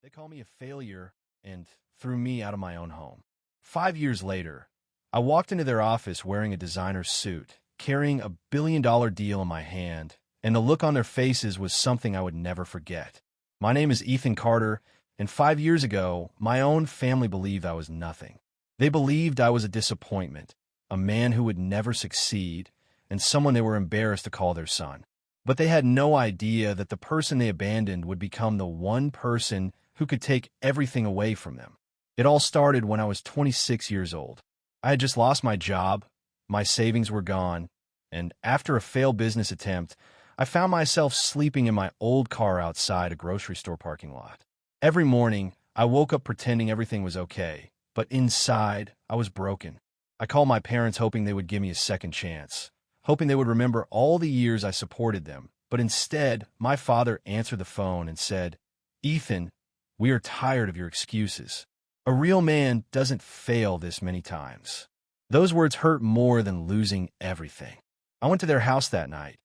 They call me a failure and threw me out of my own home. 5 years later, I walked into their office wearing a designer suit, carrying a $1 billion deal in my hand, and the look on their faces was something I would never forget. My name is Ethan Carter, and 5 years ago, my own family believed I was nothing. They believed I was a disappointment, a man who would never succeed, and someone they were embarrassed to call their son. But they had no idea that the person they abandoned would become the one person who could take everything away from them. It all started when I was 26 years old. I had just lost my job, my savings were gone, and after a failed business attempt, I found myself sleeping in my old car outside a grocery store parking lot. Every morning, I woke up pretending everything was okay, but inside, I was broken. I called my parents hoping they would give me a second chance, hoping they would remember all the years I supported them, but instead, my father answered the phone and said, "Ethan, we are tired of your excuses. A real man doesn't fail this many times." Those words hurt more than losing everything. I went to their house that night,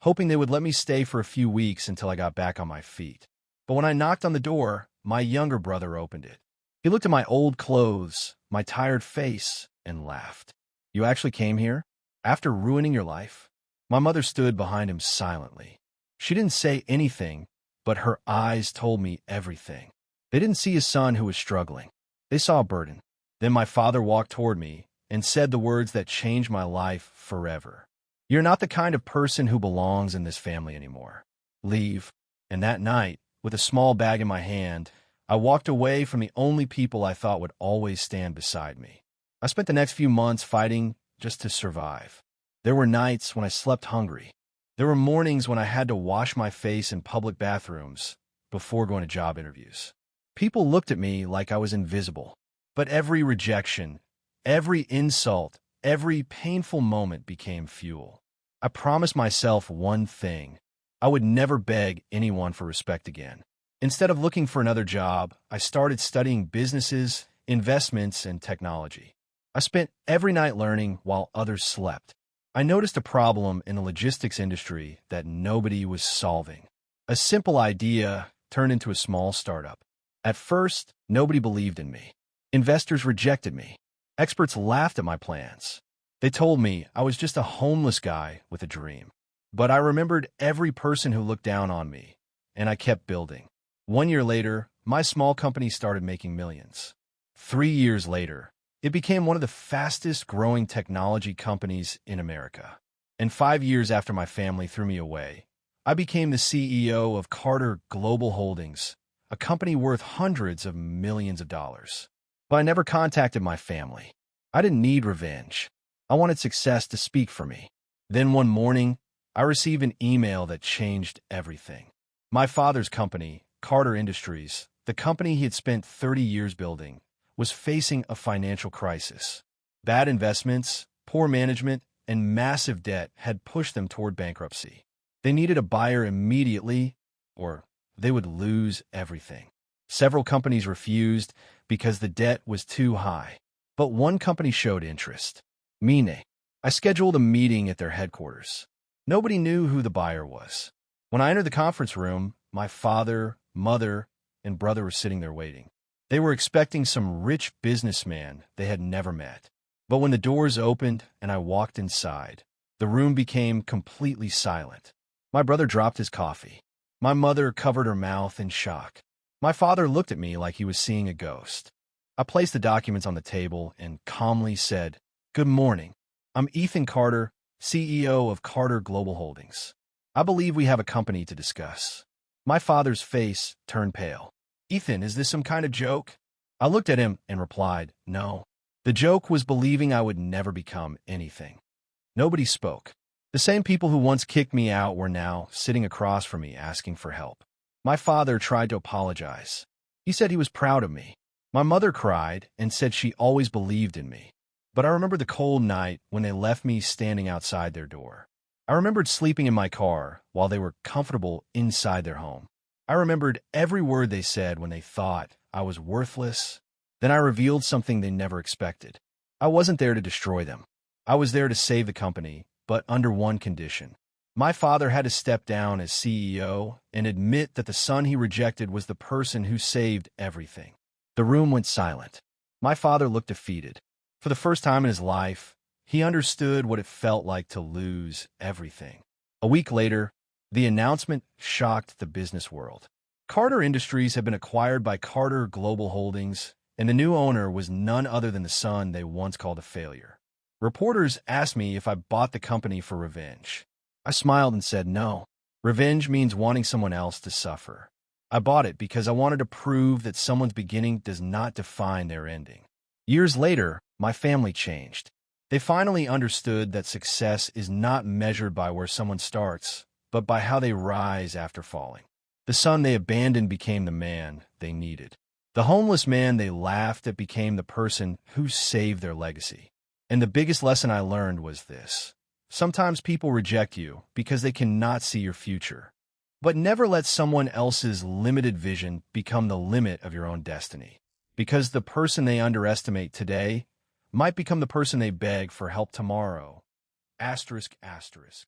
hoping they would let me stay for a few weeks until I got back on my feet. But when I knocked on the door, my younger brother opened it. He looked at my old clothes, my tired face, and laughed. "You actually came here? After ruining your life?" My mother stood behind him silently. She didn't say anything, but her eyes told me everything. They didn't see a son who was struggling. They saw a burden. Then my father walked toward me and said the words that changed my life forever. "You're not the kind of person who belongs in this family anymore. Leave." And that night, with a small bag in my hand, I walked away from the only people I thought would always stand beside me. I spent the next few months fighting just to survive. There were nights when I slept hungry. There were mornings when I had to wash my face in public bathrooms before going to job interviews. People looked at me like I was invisible. But every rejection, every insult, every painful moment became fuel. I promised myself one thing. I would never beg anyone for respect again. Instead of looking for another job, I started studying businesses, investments, and technology. I spent every night learning while others slept. I noticed a problem in the logistics industry that nobody was solving. A simple idea turned into a small startup. At first, nobody believed in me. Investors rejected me. Experts laughed at my plans. They told me I was just a homeless guy with a dream. But I remembered every person who looked down on me, and I kept building. 1 year later, my small company started making millions. 3 years later, it became one of the fastest growing technology companies in America. And 5 years after my family threw me away, I became the CEO of Carter Global Holdings, a company worth hundreds of millions of dollars. But I never contacted my family. I didn't need revenge. I wanted success to speak for me. Then one morning, I received an email that changed everything. My father's company, Carter Industries, the company he had spent 30 years building, was facing a financial crisis. Bad investments, poor management, and massive debt had pushed them toward bankruptcy. They needed a buyer immediately, or they would lose everything. Several companies refused because the debt was too high. But one company showed interest. Mine. I scheduled a meeting at their headquarters. Nobody knew who the buyer was. When I entered the conference room, my father, mother, and brother were sitting there waiting. They were expecting some rich businessman they had never met. But when the doors opened and I walked inside, the room became completely silent. My brother dropped his coffee. My mother covered her mouth in shock. My father looked at me like he was seeing a ghost. I placed the documents on the table and calmly said, "Good morning. I'm Ethan Carter, CEO of Carter Global Holdings. I believe we have a company to discuss." My father's face turned pale. "Ethan, is this some kind of joke?" I looked at him and replied, "No." The joke was believing I would never become anything. Nobody spoke. The same people who once kicked me out were now sitting across from me asking for help. My father tried to apologize. He said he was proud of me. My mother cried and said she always believed in me. But I remember the cold night when they left me standing outside their door. I remembered sleeping in my car while they were comfortable inside their home. I remembered every word they said when they thought I was worthless. Then I revealed something they never expected. I wasn't there to destroy them. I was there to save the company, but under one condition. My father had to step down as CEO and admit that the son he rejected was the person who saved everything. The room went silent. My father looked defeated. For the first time in his life, he understood what it felt like to lose everything. A week later, the announcement shocked the business world. Carter Industries had been acquired by Carter Global Holdings, and the new owner was none other than the son they once called a failure. Reporters asked me if I bought the company for revenge. I smiled and said no. Revenge means wanting someone else to suffer. I bought it because I wanted to prove that someone's beginning does not define their ending. Years later, my family changed. They finally understood that success is not measured by where someone starts, but by how they rise after falling. The son they abandoned became the man they needed. The homeless man they laughed at became the person who saved their legacy. And the biggest lesson I learned was this. Sometimes people reject you because they cannot see your future. But never let someone else's limited vision become the limit of your own destiny. Because the person they underestimate today might become the person they beg for help tomorrow. Asterisk, asterisk.